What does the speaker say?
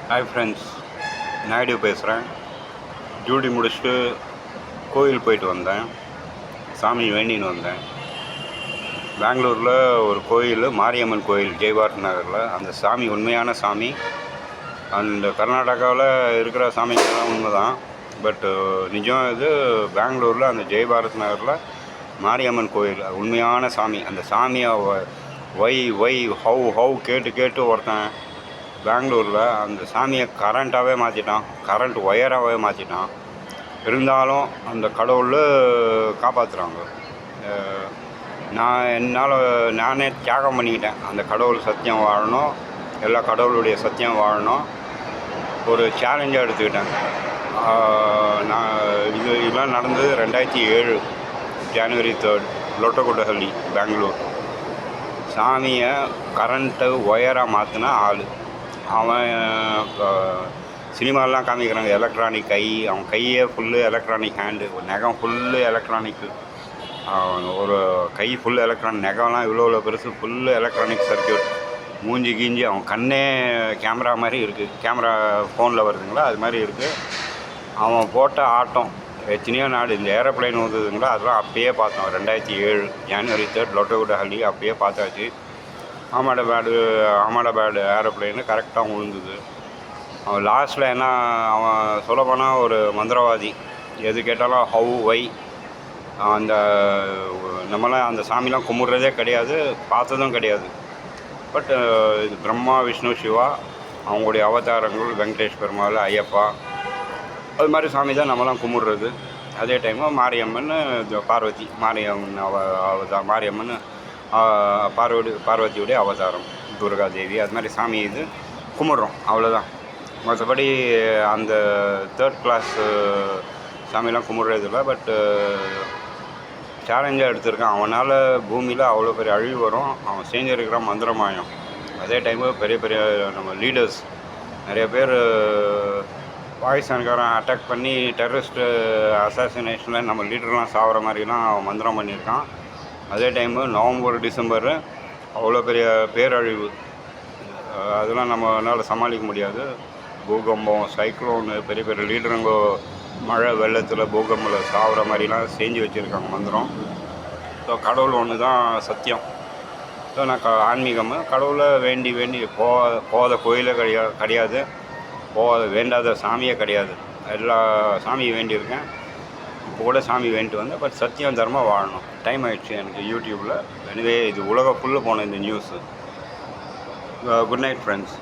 Hi friends, Naidu பேசுகிறேன். Duty முடிச்சுட்டு கோயில் போயிட்டு வந்தேன். சாமி வேண்டின்னு வந்தேன். பெங்களூரில் ஒரு கோயில், மாரியம்மன் கோயில், ஜெய்பாரத் நகரில். அந்த சாமி உண்மையான சாமி. அந்த கர்நாடகாவில் இருக்கிற சாமிங்கெல்லாம் உண்மை தான். பட்டு நிஜம் இது பெங்களூரில் அந்த ஜெய்பாரத் நகரில் மாரியம்மன் கோயில் உண்மையான சாமி. அந்த சாமியை வை ஹவு கேட்டு கேட்டு ஒருத்தன் பெங்களூரில் அந்த சாமியை கரண்ட்டாகவே மாற்றிட்டான், கரண்ட் ஒயராகவே மாற்றிட்டான். இருந்தாலும் அந்த கடவுள் காப்பாற்றுறாங்க. நானே தியாகம் பண்ணிக்கிட்டேன். அந்த கடவுள் சத்தியம் வாழணும், எல்லா கடவுளுடைய சத்தியம் வாழணும், ஒரு சேலஞ்சாக எடுத்துக்கிட்டேன். இதெல்லாம் நடந்தது 2007 ஜனவரி 3 லொட்டகுட்டஹள்ளி, பெங்களூர். சாமியை கரண்ட்டு ஒயராக மாற்றினா ஆள். அவன் சினிமாலாம் காமிக்கிறாங்க எலக்ட்ரானிக் கை, அவன் கையே ஃபுல்லு எலக்ட்ரானிக் ஹேண்டு, நகம் ஃபுல்லு எலக்ட்ரானிக்கு, ஒரு கை ஃபுல்லு எலக்ட்ரானிக், நகம்லாம் இவ்வளோ பெருசு, ஃபுல்லு எலக்ட்ரானிக் சர்க்கியூட், மூஞ்சி கீஞ்சி, அவன் கண்ணே கேமரா மாதிரி இருக்குது. கேமரா ஃபோனில் வருதுங்களா, அது மாதிரி இருக்குது. அவன் போட்ட ஆட்டம் எத்தனையோ நாடு, இந்த ஏரோப்ளைன் ஊதுதுங்களா, அதெல்லாம் அப்பயே பார்த்தோம். 2007 ஜனவரி 3 லொட்டகுட்டஹள்ளி அப்பயே பார்த்தாச்சு. அகமதாபாடு ஏரோப்ளைனு கரெக்டாக விழுந்தது. அவன் லாஸ்ட்டில் என்ன, அவன் சொல்ல போனால் ஒரு மந்திரவாதி. எது கேட்டாலும் ஹவு வை. அந்த நம்மளாம் அந்த சாமிலாம் கும்பிட்றதே கிடையாது, பார்த்ததும் கிடையாது. பட் இது பிரம்மா, விஷ்ணு, சிவா, அவங்களுடைய அவதாரங்கள், வெங்கடேஷ் பெருமாள், ஐயப்பா, அது மாதிரி சாமி தான் நம்மளாம் கும்பிட்றது. அதே டைமு மாரியம்மன், பார்வதி, மாரியம்மன் பார்வதியுடைய அவதாரம், துர்கா தேவி, அது மாதிரி சாமி இது கும்பிட்றோம், அவ்வளோதான். மற்றபடி அந்த 3rd கிளாஸ் சாமிலாம் கும்பிட்றது இல்லை. பட்டு சேலஞ்சாக எடுத்திருக்கான். அவனால் பூமியில் அவ்வளோ பெரிய அழிவு வரும். அவன் செஞ்சிருக்கிற மந்திரமாயம். அதே டைமு பெரிய பெரிய நம்ம லீடர்ஸ் நிறைய பேர் பாகிஸ்தான்காரன் அட்டாக் பண்ணி டெரரிஸ்ட்டு அசாசினேஷனில் நம்ம லீடர்லாம் சாகிற மாதிரிலாம் அவன் மந்திரம் பண்ணியிருக்கான். அதே டைமு நவம்பர், டிசம்பர் அவ்வளோ பெரிய பேரழிவு, அதெல்லாம் நம்மளால் சமாளிக்க முடியாது. பூகம்பம், சைக்ளோனு, பெரிய பெரிய லீடருங்க மழை வெள்ளத்தில் பூகம்பில் சாகிற மாதிரிலாம் செஞ்சு வச்சுருக்காங்க மந்திரம். ஸோ கடவுள் ஒன்று தான் சத்தியம். ஸோ நான் ஆன்மீகம், கடவுளை வேண்டி போகாத கோயிலே கிடையாது, வேண்டாத சாமியே கிடையாது. எல்லா சாமியும் வேண்டியிருக்கேன். இப்போ கூட சாமி வேண்டிட்டு வந்தேன். பட் சத்தியம் தர்மம் வாழணும். டைம் ஆகிடுச்சு எனக்கு யூடியூப்பில். எனவே இது உலகம் ஃபுல்லு போன இந்த நியூஸு. Good night friends.